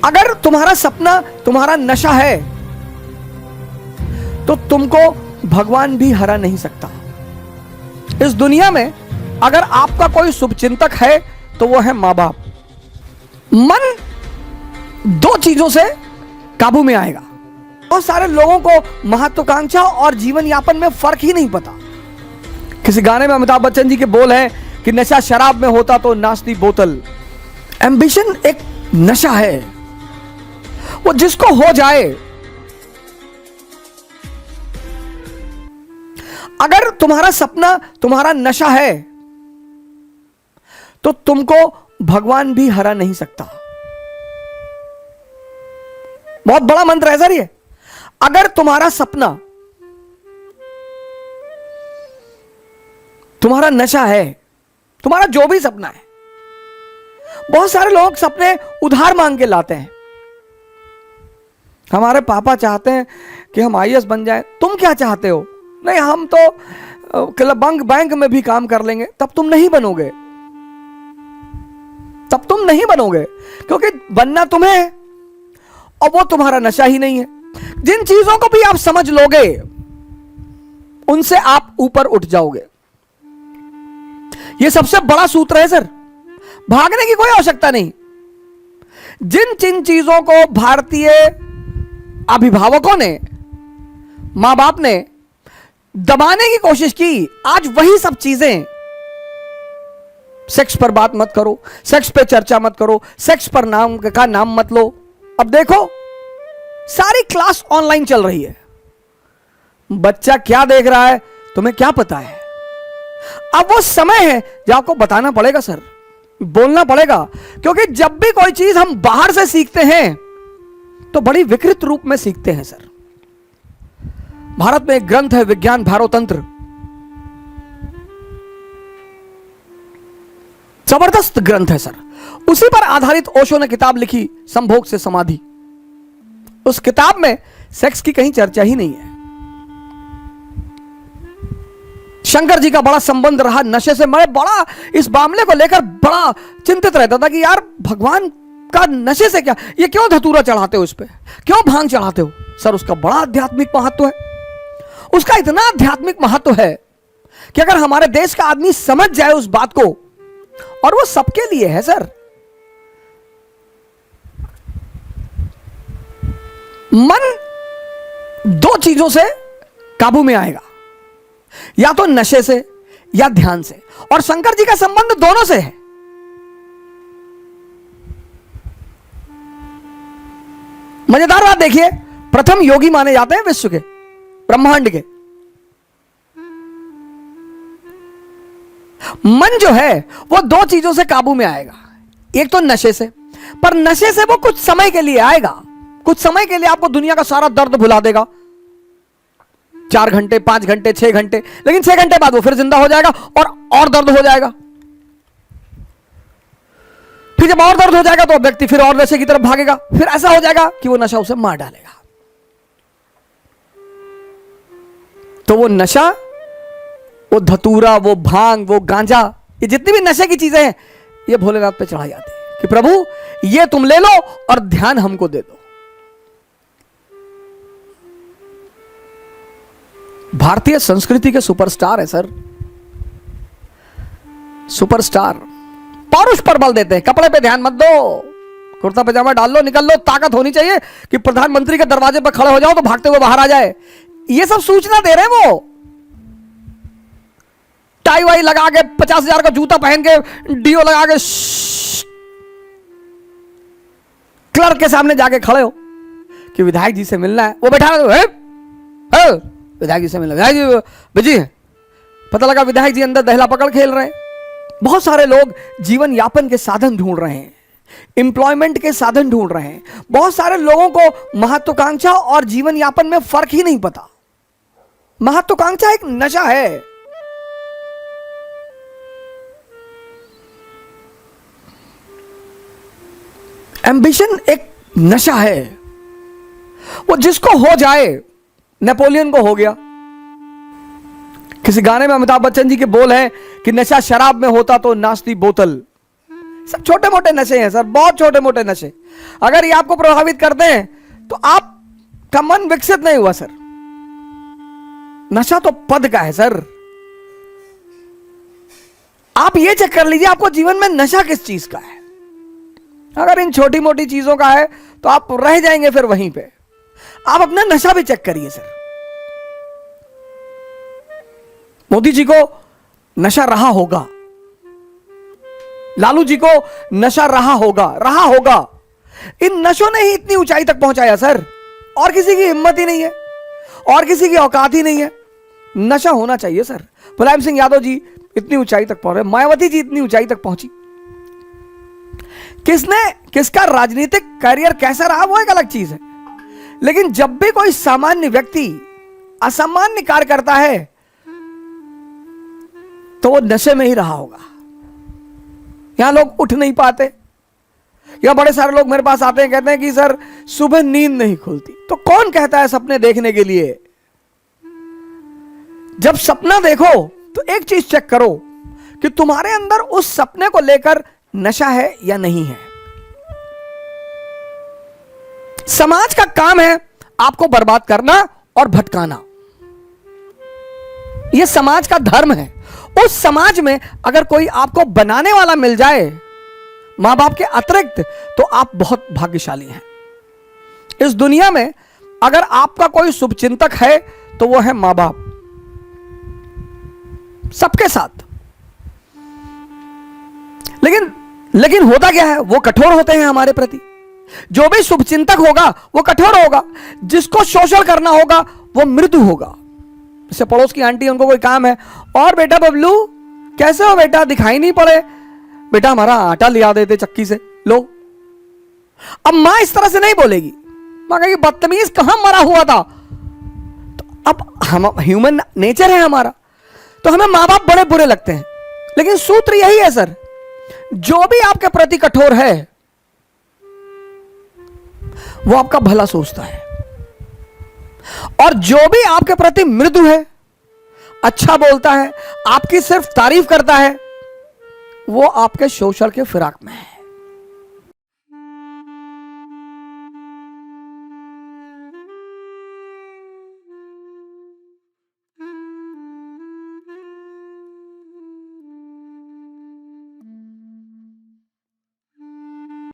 अगर तुम्हारा सपना तुम्हारा नशा है तो तुमको भगवान भी हरा नहीं सकता। इस दुनिया में अगर आपका कोई शुभचिंतक है तो वो है मां बाप। मन दो चीजों से काबू में आएगा। बहुत सारे लोगों को महत्वाकांक्षा और जीवन यापन में फर्क ही नहीं पता। किसी गाने में अमिताभ बच्चन जी के बोल हैं कि नशा शराब में होता तो नाचती बोतल। एम्बिशन एक नशा है, वो जिसको हो जाए। अगर तुम्हारा सपना तुम्हारा नशा है तो तुमको भगवान भी हरा नहीं सकता। बहुत बड़ा मंत्र है सर ये। अगर तुम्हारा सपना तुम्हारा नशा है, तुम्हारा जो भी सपना है, बहुत सारे लोग सपने उधार मांग के लाते हैं। हमारे पापा चाहते हैं कि हम आईएएस बन जाएं, तुम क्या चाहते हो? नहीं, हम तो बैंक में भी काम कर लेंगे। तब तुम नहीं बनोगे, तब तुम नहीं बनोगे, क्योंकि बनना तुम्हें है और वो तुम्हारा नशा ही नहीं है। जिन चीजों को भी आप समझ लोगे उनसे आप ऊपर उठ जाओगे। यह सबसे बड़ा सूत्र है सर। भागने की कोई आवश्यकता नहीं। जिन चीजों को भारतीय अभिभावकों ने, मां बाप ने दबाने की कोशिश की, आज वही सब चीजें। सेक्स पर बात मत करो, सेक्स पे चर्चा मत करो, सेक्स पर नाम मत लो। अब देखो सारी क्लास ऑनलाइन चल रही है। बच्चा क्या देख रहा है तुम्हें क्या पता है? अब वो समय है जब आपको बताना पड़ेगा सर, बोलना पड़ेगा। क्योंकि जब भी कोई चीज हम बाहर से सीखते हैं तो बड़ी विकृत रूप में सीखते हैं सर। भारत में एक ग्रंथ है विज्ञान भारोतंत्र, जबरदस्त ग्रंथ है सर। उसी पर आधारित ओशो ने किताब लिखी संभोग से समाधि। उस किताब में सेक्स की कहीं चर्चा ही नहीं है। शंकर जी का बड़ा संबंध रहा नशे से। मैं बड़ा इस मामले को लेकर बड़ा चिंतित रहता था कि यार भगवान का नशे से क्या, ये क्यों धतूरा चढ़ाते हो, इस पे क्यों भांग चढ़ाते हो? सर उसका बड़ा आध्यात्मिक महत्व है। उसका इतना आध्यात्मिक महत्व है कि अगर हमारे देश का आदमी समझ जाए उस बात को, और वो सबके लिए है सर। मन दो चीजों से काबू में आएगा, या तो नशे से या ध्यान से। और शंकर जी का संबंध दोनों से है। मजेदार बात देखिए, प्रथम योगी माने जाते हैं विश्व के, ब्रह्मांड के। मन जो है वो दो चीजों से काबू में आएगा, एक तो नशे से। पर नशे से वो कुछ समय के लिए आएगा, कुछ समय के लिए आपको दुनिया का सारा दर्द भुला देगा, 4 घंटे 5 घंटे 6 घंटे, लेकिन 6 घंटे बाद वो फिर जिंदा हो जाएगा और दर्द हो जाएगा। फिर जब और दर्द हो जाएगा तो व्यक्ति फिर और नशे की तरफ भागेगा। फिर ऐसा हो जाएगा कि वो नशा उसे मार डालेगा। तो वो नशा, वो धतूरा, वो भांग, वो गांजा, ये जितनी भी नशे की चीजें हैं, ये भोलेनाथ पे चढ़ाई जाती है कि प्रभु ये तुम ले लो और ध्यान हमको दे दो। भारतीय संस्कृति के सुपरस्टार है सर, सुपरस्टार। पौरुष पर बल देते हैं, कपड़े पे ध्यान मत दो, कुर्ता पजामा डाल लो, निकल लो। ताकत होनी चाहिए कि प्रधानमंत्री के दरवाजे पर खड़े हो जाओ तो भागते हुए बाहर आ जाए। ये सब सूचना दे रहे हैं वो। टाई वाई लगा के, 50,000 का जूता पहन के, डीओ लगा के क्लर्क के सामने जाके खड़े हो कि विधायक जी से मिलना है। वो बैठा है, विधायक जी से मिलना, विधायक जी बिजी है। पता लगा विधायक जी अंदर दहला पकड़ खेल रहे हैं। बहुत सारे लोग जीवन यापन के साधन ढूंढ रहे हैं, एम्प्लॉयमेंट के साधन ढूंढ रहे हैं। बहुत सारे लोगों को महत्वाकांक्षा और जीवन यापन में फर्क ही नहीं पता। महत्वाकांक्षा एक नशा है। एम्बिशन एक नशा है, वो जिसको हो जाए। नेपोलियन को हो गया। किसी गाने में अमिताभ बच्चन जी के बोल हैं कि नशा शराब में होता तो नाचती बोतल। सब छोटे मोटे नशे हैं सर, बहुत छोटे मोटे नशे। अगर ये आपको प्रभावित करते हैं तो आपका मन विकसित नहीं हुआ सर। नशा तो पद का है सर। आप ये चेक कर लीजिए आपको जीवन में नशा किस चीज का है। अगर इन छोटी मोटी चीजों का है तो आप रह जाएंगे फिर वहीं पे। आप अपना नशा भी चेक करिए सर। मोदी जी को नशा रहा होगा, लालू जी को नशा रहा होगा। इन नशों ने ही इतनी ऊंचाई तक पहुंचाया सर। और किसी की हिम्मत ही नहीं है, और किसी की औकात ही नहीं है। नशा होना चाहिए सर। मुलायम सिंह यादव जी इतनी ऊंचाई तक पहुंचे, मायावती जी इतनी ऊंचाई तक पहुंची। किसका राजनीतिक करियर कैसा रहा वो एक अलग चीज है, लेकिन जब भी कोई सामान्य व्यक्ति असामान्य कार्य करता है तो वो नशे में ही रहा होगा। यहां लोग उठ नहीं पाते, या बड़े सारे लोग मेरे पास आते हैं कहते हैं कि सर सुबह नींद नहीं खुलती। तो कौन कहता है सपने देखने के लिए? जब सपना देखो तो एक चीज चेक करो कि तुम्हारे अंदर उस सपने को लेकर नशा है या नहीं है। समाज का काम है आपको बर्बाद करना और भटकाना, यह समाज का धर्म है। उस समाज में अगर कोई आपको बनाने वाला मिल जाए मां बाप के अतिरिक्त, तो आप बहुत भाग्यशाली हैं। इस दुनिया में अगर आपका कोई शुभचिंतक है तो वो है मां बाप, सबके साथ। लेकिन होता क्या है, वो कठोर होते हैं हमारे प्रति। जो भी शुभचिंतक होगा वो कठोर होगा, जिसको शोषण करना होगा वो मृदु होगा। जैसे पड़ोस की आंटी, उनको कोई काम है, और बेटा बबलू कैसे हो बेटा, दिखाई नहीं पड़े, बेटा हमारा आटा लिया देते चक्की से, लो। अब मां इस तरह से नहीं बोलेगी, मां कहेगी बदतमीज कहां मरा हुआ था। तो अब हम ह्यूमन नेचर है हमारा, तो हमें मां बाप बड़े बुरे लगते हैं। लेकिन सूत्र यही है सर, जो भी आपके प्रति कठोर है वो आपका भला सोचता है, और जो भी आपके प्रति मृदु है, अच्छा बोलता है, आपकी सिर्फ तारीफ करता है, वो आपके शोषण के फिराक में है।